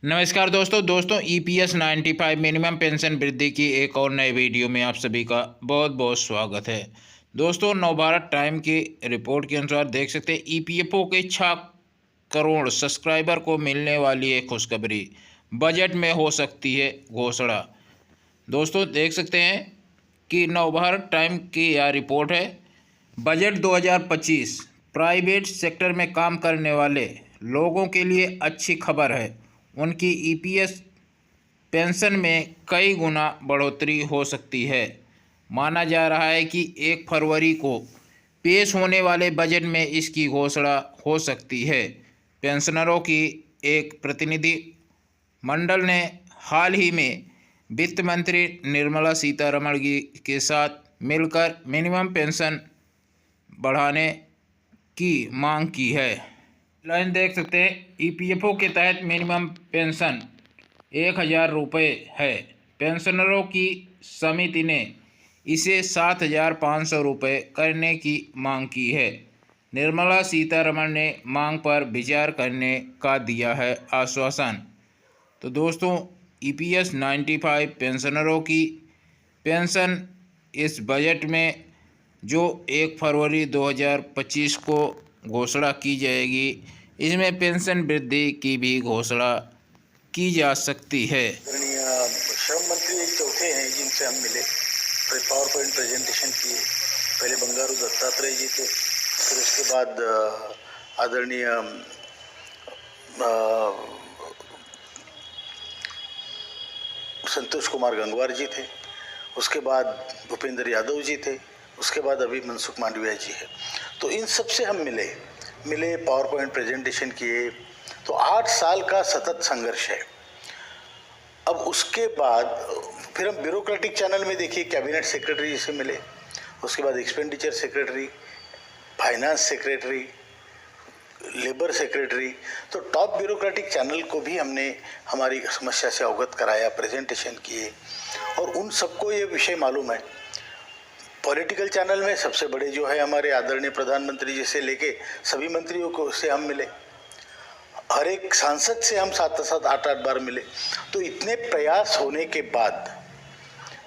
नमस्कार दोस्तों EPS 95 minimum pension वृद्धि की एक और नए वीडियो में आप सभी का बहुत बहुत स्वागत है। दोस्तों, नवभारत टाइम की रिपोर्ट के अनुसार देख सकते हैं ईपीएफओ के 6 करोड़ सब्सक्राइबर को मिलने वाली है खुशखबरी। बजट में हो सकती है घोषणा। दोस्तों, देख सकते हैं कि नवभारत टाइम की यह रिपोर्ट है। बजट 2025 प्राइवेट सेक्टर में काम करने वाले लोगों के लिए अच्छी खबर है। उनकी ईपीएस पेंशन में कई गुना बढ़ोतरी हो सकती है। माना जा रहा है कि 1 फरवरी को पेश होने वाले बजट में इसकी घोषणा हो सकती है। पेंशनरों की एक प्रतिनिधि मंडल ने हाल ही में वित्त मंत्री निर्मला सीतारमण जी के साथ मिलकर मिनिमम पेंशन बढ़ाने की मांग की है। लाइन देख सकते हैं, ईपीएफओ के तहत मिनिमम पेंशन 1,000 रुपये है। पेंशनरों की समिति ने इसे 7,500 रुपये करने की मांग की है। निर्मला सीतारमण ने मांग पर विचार करने का दिया है आश्वासन। तो दोस्तों, ईपीएस 95 पेंशनरों की पेंशन इस बजट में जो 1 फरवरी 2025 को घोषणा की जाएगी, इसमें पेंशन वृद्धि की भी घोषणा की जा सकती है। श्रम मंत्री एक चौथे हैं जिनसे हम मिले, पावर पॉइंट प्रेजेंटेशन किए। पहले बंगारू दत्तात्रेय जी थे, फिर उसके बाद आदरणीय संतोष कुमार गंगवार जी थे, उसके बाद भूपेंद्र यादव जी थे, उसके बाद अभी मनसुख मांडविया जी है। तो इन सब से हम मिले पावर पॉइंट प्रेजेंटेशन किए। तो 8 साल का सतत संघर्ष है। अब उसके बाद फिर हम ब्यूरोक्रेटिक चैनल में देखिए, कैबिनेट सेक्रेटरी जी से मिले, उसके बाद expenditure secretary, finance secretary, labour secretary. तो टॉप ब्यूरोक्रेटिक चैनल को भी हमने हमारी समस्या से अवगत कराया, प्रेजेंटेशन किए, और उन सबको ये विषय मालूम है। पॉलिटिकल चैनल में सबसे बड़े जो है हमारे आदरणीय प्रधानमंत्री जी से लेके सभी मंत्रियों को से हम मिले, हर एक सांसद से हम 7-7, 8-8 बार मिले। तो इतने प्रयास होने के बाद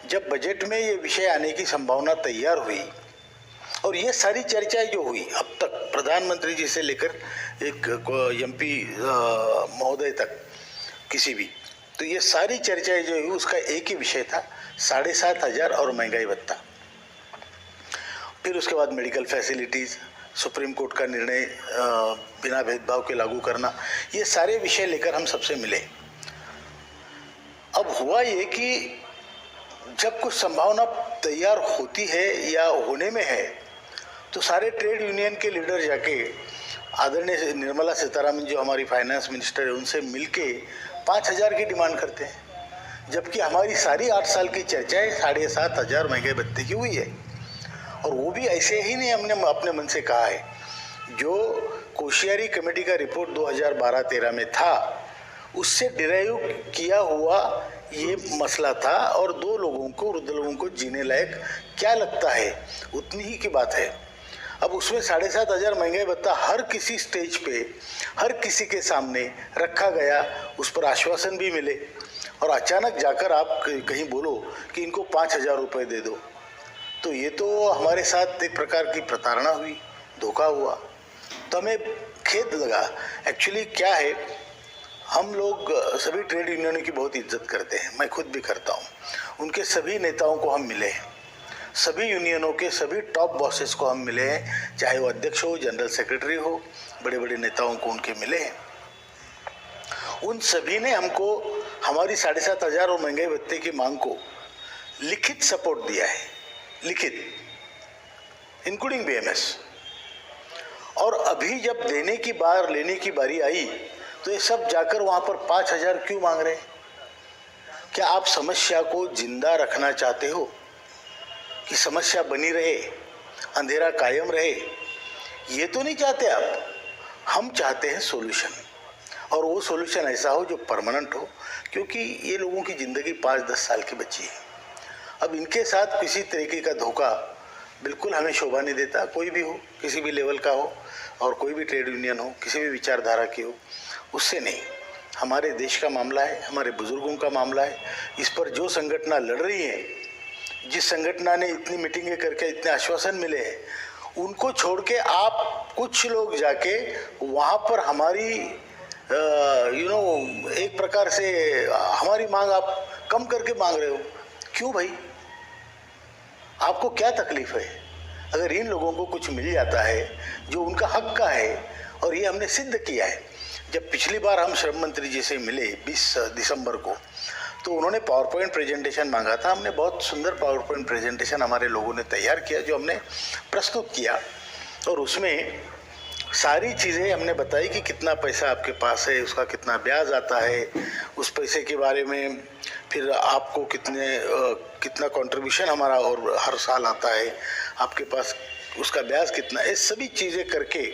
जब बजट में ये विषय आने की संभावना तैयार हुई, और ये सारी चर्चाएं जो हुई अब तक प्रधानमंत्री जी से लेकर एक एमपी महोदय तक किसी भी, तो ये सारी चर्चाएं जो हुई उसका एक ही विषय था, 7,500 और महंगाई भत्ता। फिर उसके बाद मेडिकल फैसिलिटीज़, सुप्रीम कोर्ट का निर्णय बिना भेदभाव के लागू करना, ये सारे विषय लेकर हम सबसे मिले। अब हुआ ये कि जब कुछ संभावना तैयार होती है या होने में है, तो सारे ट्रेड यूनियन के लीडर जाके आदरणीय निर्मला सीतारमण जो हमारी फाइनेंस मिनिस्टर है उनसे मिलके 5,000 की डिमांड करते हैं, जबकि हमारी सारी 8 साल की चर्चाएं 7,500 महंगाई भत्ते की हुई है। और वो भी ऐसे ही नहीं हमने अपने मन से कहा है, जो कोश्यारी कमेटी का रिपोर्ट 2012-13 में था उससे डिराइव किया हुआ ये मसला था, और 2 लोगों को, वृद्ध लोगों को जीने लायक क्या लगता है उतनी ही की बात है। अब उसमें 7,500 महंगाई भत्ता हर किसी स्टेज पे हर किसी के सामने रखा गया, उस पर आश्वासन भी मिले, और अचानक जाकर आप कहीं बोलो कि इनको 5,000 रुपये दे दो, तो ये तो हमारे साथ एक प्रकार की प्रताड़ना हुई, धोखा हुआ। तो हमें खेद लगा। एक्चुअली क्या है, हम लोग सभी ट्रेड यूनियनों की बहुत इज्जत करते हैं, मैं खुद भी करता हूँ। उनके सभी नेताओं को हम मिले हैं, सभी यूनियनों के सभी टॉप बॉसेस को हम मिले हैं, चाहे वो अध्यक्ष हो, जनरल सेक्रेटरी हो, बड़े बड़े नेताओं को उनके मिले हैं। उन सभी ने हमको हमारी 7,500 और महंगाई भत्ते की मांग को लिखित सपोर्ट दिया है, लिखित, इंक्लूडिंग बीएमएस। और अभी जब देने की बार, लेने की बारी आई, तो ये सब जाकर वहां पर 5,000 क्यों मांग रहे हैं? क्या आप समस्या को जिंदा रखना चाहते हो कि समस्या बनी रहे, अंधेरा कायम रहे? ये तो नहीं चाहते आप। हम चाहते हैं सॉल्यूशन, और वो सॉल्यूशन ऐसा हो जो परमानेंट हो, क्योंकि ये लोगों की ज़िंदगी 5-10 साल की बची है। अब इनके साथ किसी तरीके का धोखा बिल्कुल हमें शोभा नहीं देता। कोई भी हो, किसी भी लेवल का हो, और कोई भी ट्रेड यूनियन हो, किसी भी विचारधारा की हो, उससे नहीं। हमारे देश का मामला है, हमारे बुजुर्गों का मामला है। इस पर जो संगठन लड़ रही है, जिस संगठन ने इतनी मीटिंगें करके इतने आश्वासन मिले हैं, उनको छोड़ के आप कुछ लोग जाके वहाँ पर हमारी एक प्रकार से हमारी मांग आप कम करके मांग रहे हो। क्यों भाई? आपको क्या तकलीफ है? अगर इन लोगों को कुछ मिल जाता है जो उनका हक का है, और ये हमने सिद्ध किया है। जब पिछली बार हम श्रम मंत्री जी से मिले 20 दिसंबर को, तो उन्होंने पावर पॉइंट प्रेजेंटेशन मांगा था। हमने बहुत सुंदर पावर पॉइंट प्रेजेंटेशन हमारे लोगों ने तैयार किया, जो हमने प्रस्तुत किया, और उसमें सारी चीज़ें हमने बताई कि कितना पैसा आपके पास है, उसका कितना ब्याज आता है, उस पैसे के बारे में फिर आपको कितना कंट्रीब्यूशन हमारा और हर साल आता है, आपके पास उसका ब्याज कितना, ये सभी चीज़ें करके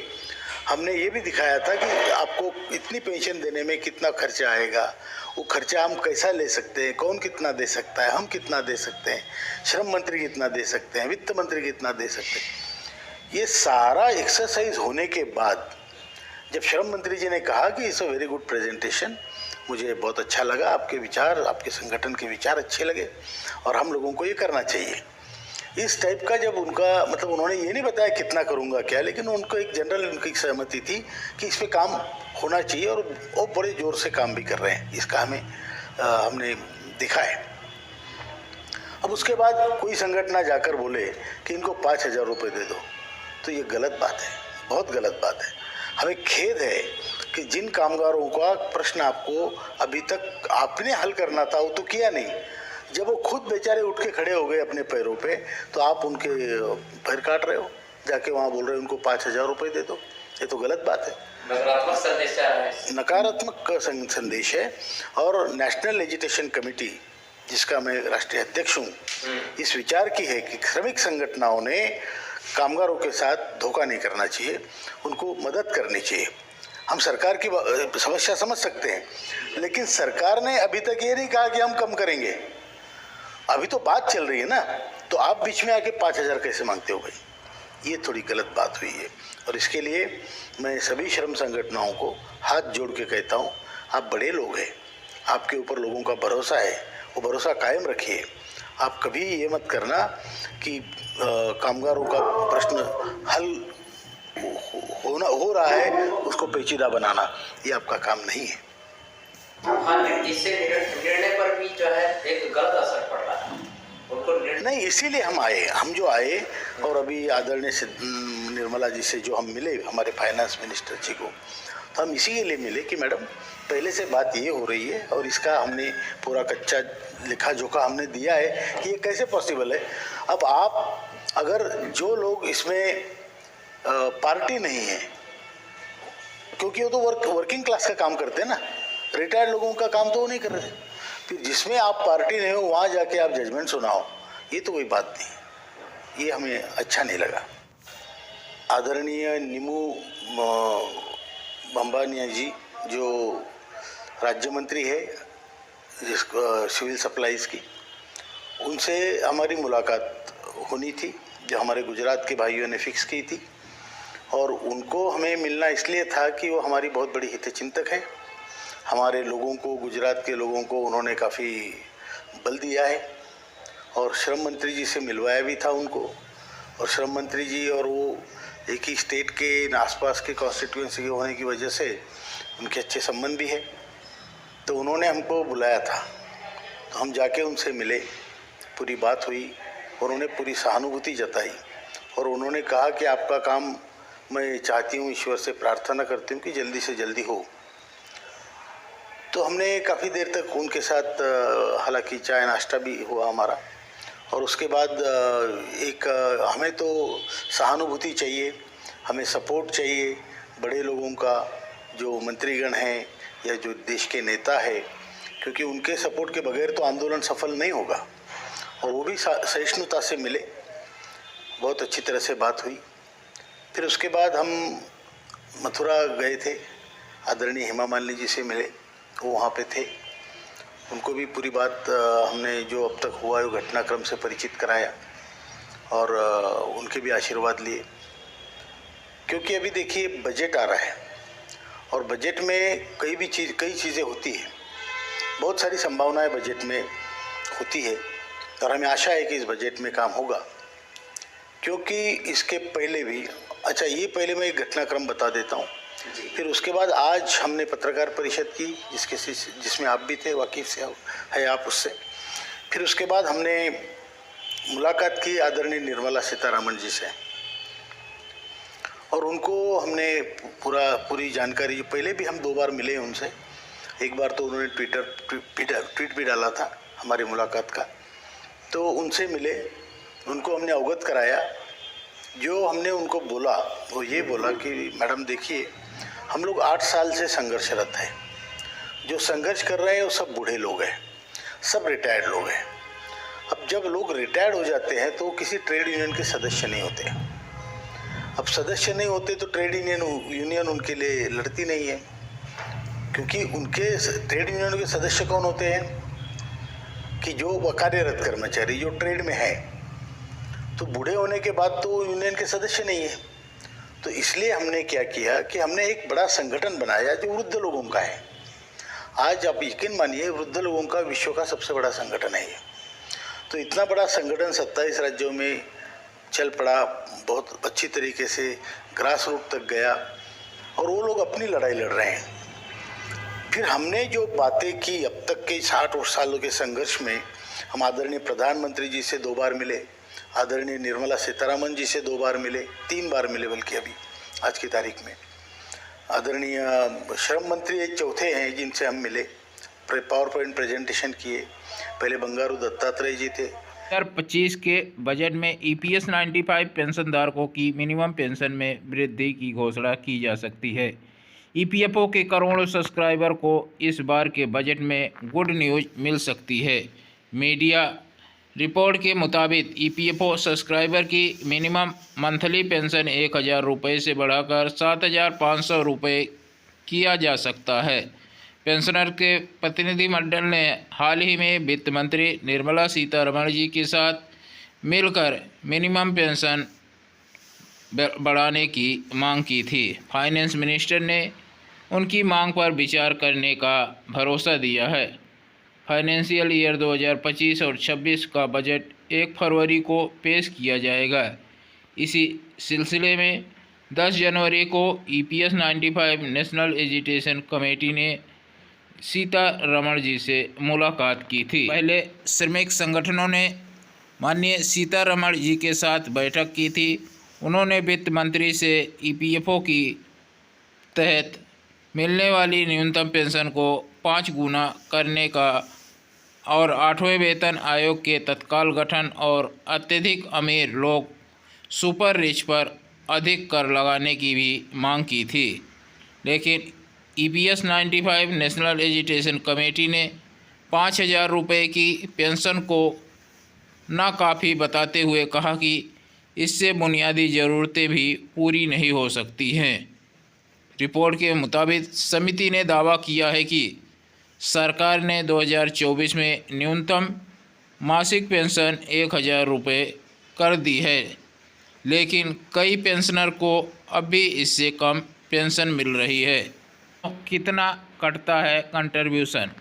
हमने ये भी दिखाया था कि आपको इतनी पेंशन देने में कितना खर्चा आएगा, वो खर्चा हम कैसा ले सकते हैं, कौन कितना दे सकता है, हम कितना दे सकते हैं, श्रम मंत्री कितना दे सकते हैं, वित्त मंत्री कितना दे सकते हैं। ये सारा एक्सरसाइज होने के बाद जब श्रम मंत्री जी ने कहा कि it's a very good presentation, मुझे बहुत अच्छा लगा, आपके विचार, आपके संगठन के विचार अच्छे लगे और हम लोगों को ये करना चाहिए, इस टाइप का जब उनका मतलब उन्होंने ये नहीं बताया कितना करूँगा क्या, लेकिन उनको एक जनरल उनकी सहमति थी कि इस पर काम होना चाहिए, और वो बड़े ज़ोर से काम भी कर रहे हैं, इसका हमने देखा है। अब उसके बाद कोई संगठन जाकर बोले कि इनको 5,000 रुपये दे दो, तो ये गलत बात है, बहुत गलत बात है। हमें खेद है कि जिन कामगारों का प्रश्न आपको अभी तक आपने हल करना था वो तो किया नहीं। जब वो खुद बेचारे उठ के खड़े हो गए अपने पैरों पे, तो आप उनके पैर काट रहे हो, जाके वहाँ बोल रहे हो उनको 5,000 रुपये दे दो। ये तो गलत बात है, नकारात्मक संदेश है। नकारात्मक संदेश है। और नेशनल एजुकेशन कमेटी, जिसका मैं राष्ट्रीय अध्यक्ष हूँ, इस विचार की है कि श्रमिक संगठनों ने कामगारों के साथ धोखा नहीं करना चाहिए, उनको मदद करनी चाहिए। हम सरकार की समस्या समझ सकते हैं, लेकिन सरकार ने अभी तक ये नहीं कहा कि हम कम करेंगे। अभी तो बात चल रही है ना, तो आप बीच में आके 5,000 कैसे मांगते हो भाई? ये थोड़ी गलत बात हुई है, और इसके लिए मैं सभी श्रम संगठनों को हाथ जोड़ के कहता हूँ, आप बड़े लोग हैं, आपके ऊपर लोगों का भरोसा है, वो भरोसा कायम रखिए। आप कभी ये मत करना कि कामगारों का प्रश्न हल हो रहा है उसको पेचीदा बनाना, ये आपका काम नहीं है। हाँ, इससे निर्णय पर भी जो है एक गलत असर पड़ रहा है उनको नहीं, इसीलिए हम आए, हम जो आए, और अभी आदरणीय निर्मला जी से जो हम मिले, हमारे फाइनेंस मिनिस्टर जी को, तो हम इसी के लिए मिले कि मैडम पहले से बात ये हो रही है, और इसका हमने पूरा कच्चा लिखा जोखा हमने दिया है कि ये कैसे पॉसिबल है। अब आप अगर जो लोग इसमें पार्टी नहीं है, क्योंकि वो तो वर्किंग क्लास का काम करते हैं ना, रिटायर्ड लोगों का काम तो वो नहीं कर रहे, फिर जिसमें आप पार्टी नहीं हो वहाँ जाके आप जजमेंट सुनाओ, ये तो कोई बात नहीं, ये हमें अच्छा नहीं लगा। आदरणीय नीमू बांबानिया जी, जो राज्य मंत्री है जिसको सिविल सप्लाईज़ की, उनसे हमारी मुलाकात होनी थी, जो हमारे गुजरात के भाइयों ने फिक्स की थी, और उनको हमें मिलना इसलिए था कि वो हमारी बहुत बड़ी हितचिंतक है। हमारे लोगों को, गुजरात के लोगों को उन्होंने काफ़ी बल दिया है, और श्रम मंत्री जी से मिलवाया भी था उनको, और श्रम मंत्री जी और वो एक ही स्टेट के आसपास के कॉन्स्टिट्यूएंसी होने की वजह से उनके अच्छे संबंध भी है, तो उन्होंने हमको बुलाया था, तो हम जाके उनसे मिले, पूरी बात हुई, और उन्होंने पूरी सहानुभूति जताई, और उन्होंने कहा कि आपका काम मैं चाहती हूँ, ईश्वर से प्रार्थना करती हूँ कि जल्दी से जल्दी हो। तो हमने काफ़ी देर तक उनके साथ हालांकि चाय नाश्ता भी हुआ हमारा, और उसके बाद हमें तो सहानुभूति चाहिए, हमें सपोर्ट चाहिए बड़े लोगों का, जो मंत्रीगण हैं या जो देश के नेता है, क्योंकि उनके सपोर्ट के बगैर तो आंदोलन सफल नहीं होगा। और वो भी सहिष्णुता से मिले, बहुत अच्छी तरह से बात हुई। फिर उसके बाद हम मथुरा गए थे, आदरणीय हेमा मालिनी जी से मिले, वो वहाँ पे थे, उनको भी पूरी बात हमने जो अब तक हुआ है वो घटनाक्रम से परिचित कराया, और उनके भी आशीर्वाद लिए। क्योंकि अभी देखिए बजट आ रहा है, और बजट में कई चीज़ें होती हैं, बहुत सारी संभावनाएं बजट में होती है और हमें आशा है कि इस बजट में काम होगा। क्योंकि इसके पहले भी, अच्छा ये पहले मैं एक घटनाक्रम बता देता हूँ, फिर उसके बाद आज हमने पत्रकार परिषद की जिसमें आप भी थे, वाकिफ से है आप उससे। फिर उसके बाद हमने मुलाकात की आदरणीय निर्मला सीतारमण जी से और उनको हमने पूरी जानकारी, जो पहले भी हम 2 बार मिले उनसे, एक बार तो उन्होंने ट्वीट भी डाला था हमारी मुलाकात का, तो उनसे मिले, उनको हमने अवगत कराया। जो हमने उनको बोला वो ये बोला कि मैडम देखिए, हम लोग 8 साल से संघर्षरत हैं, जो संघर्ष कर रहे हैं वो सब बूढ़े लोग हैं, सब रिटायर्ड लोग हैं। अब जब लोग रिटायर्ड हो जाते हैं तो किसी ट्रेड यूनियन के सदस्य नहीं होते। अब सदस्य नहीं होते तो ट्रेड यूनियन उनके लिए लड़ती नहीं है, क्योंकि उनके ट्रेड यूनियन के सदस्य कौन होते हैं कि जो कार्यरत कर्मचारी जो ट्रेड में है, तो बूढ़े होने के बाद तो यूनियन के सदस्य नहीं है। तो इसलिए हमने क्या किया कि हमने एक बड़ा संगठन बनाया जो वृद्ध लोगों का है। आज आप यकीन मानिए, वृद्ध लोगों का विश्व का सबसे बड़ा संगठन है ये। तो इतना बड़ा संगठन 27 राज्यों में चल पड़ा, बहुत अच्छी तरीके से ग्रास रूट तक गया और वो लोग अपनी लड़ाई लड़ रहे हैं। फिर हमने जो बातें की अब तक के 60 सालों के संघर्ष में, हम आदरणीय प्रधानमंत्री जी से 2 बार मिले, आदरणीय निर्मला सीतारमण जी से 2 बार मिले, 3 बार मिले बल्कि अभी आज की तारीख में। आदरणीय श्रम मंत्री एक चौथे हैं जिनसे हम मिले, पावर पॉइंट प्रेजेंटेशन किए। पहले बंगारू दत्तात्रेय जी थे। 2025 के बजट में EPS 95 पेंशनधारकों की मिनिमम पेंशन में वृद्धि की घोषणा की जा सकती है। EPFO के करोड़ों सब्सक्राइबर को इस बार के बजट में गुड न्यूज मिल सकती है। मीडिया रिपोर्ट के मुताबिक EPFO सब्सक्राइबर की मिनिमम मंथली पेंशन 1000 रुपये से बढ़ाकर 7500 रुपये किया जा सकता है। पेंशनर के प्रतिनिधिमंडल ने हाल ही में वित्त मंत्री निर्मला सीतारमण जी के साथ मिलकर मिनिमम पेंशन बढ़ाने की मांग की थी। फाइनेंस मिनिस्टर ने उनकी मांग पर विचार करने का भरोसा दिया है। फाइनेंशियल ईयर 2025 और 26 का बजट 1 फरवरी को पेश किया जाएगा। इसी सिलसिले में 10 जनवरी को EPS 95 नेशनल एजुकेशन कमेटी ने सीतारमण जी से मुलाकात की थी। पहले श्रमिक संगठनों ने माननीय सीतारमण जी के साथ बैठक की थी। उन्होंने वित्त मंत्री से EPFO की तहत मिलने वाली न्यूनतम पेंशन को 5 गुना करने का और 8वें वेतन आयोग के तत्काल गठन और अत्यधिक अमीर लोग सुपर रिच पर अधिक कर लगाने की भी मांग की थी। लेकिन EPS 95 नेशनल एजुकेशन कमेटी ने 5000 रुपये की पेंशन को नाकाफ़ी बताते हुए कहा कि इससे बुनियादी ज़रूरतें भी पूरी नहीं हो सकती हैं। रिपोर्ट के मुताबिक समिति ने दावा किया है कि सरकार ने 2024 में न्यूनतम मासिक पेंशन 1000 रुपये कर दी है, लेकिन कई पेंशनर को अब भी इससे कम पेंशन मिल रही है। कितना कटता है कंट्रीब्यूशन?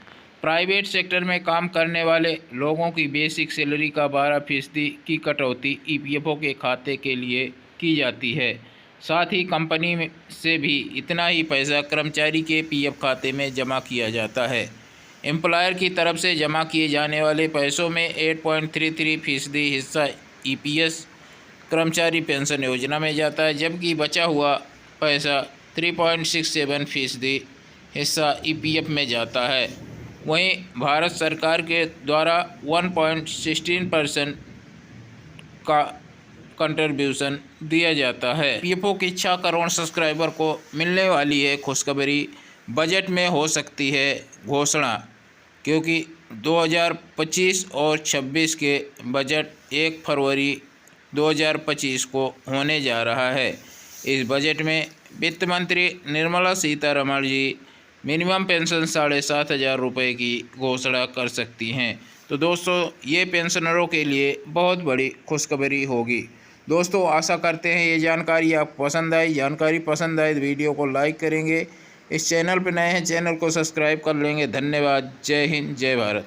प्राइवेट सेक्टर में काम करने वाले लोगों की बेसिक सैलरी का 12% की कटौती EPFO के खाते के लिए की जाती है। साथ ही कंपनी में से भी इतना ही पैसा कर्मचारी के PF खाते में जमा किया जाता है। एम्प्लॉयर की तरफ से जमा किए जाने वाले पैसों में 8.33% हिस्सा EPS कर्मचारी पेंशन योजना में जाता है, जबकि बचा हुआ पैसा 3.67% हिस्सा EPF में जाता है। वहीं भारत सरकार के द्वारा 1.16% का कंट्रीब्यूशन दिया जाता है। EPFO के 6 करोड़ सब्सक्राइबर को मिलने वाली है खुशखबरी। बजट में हो सकती है घोषणा, क्योंकि 2025 और 26 के बजट 1 फरवरी 2025 को होने जा रहा है। इस बजट में वित्त मंत्री निर्मला सीतारमण जी मिनिमम पेंशन 7500 रुपये की घोषणा कर सकती हैं। तो दोस्तों, ये पेंशनरों के लिए बहुत बड़ी खुशखबरी होगी। दोस्तों, आशा करते हैं ये जानकारी आपको पसंद आई। जानकारी पसंद आए तो वीडियो को लाइक करेंगे, इस चैनल पर नए हैं, चैनल को सब्सक्राइब कर लेंगे। धन्यवाद। जय हिंद, जय भारत।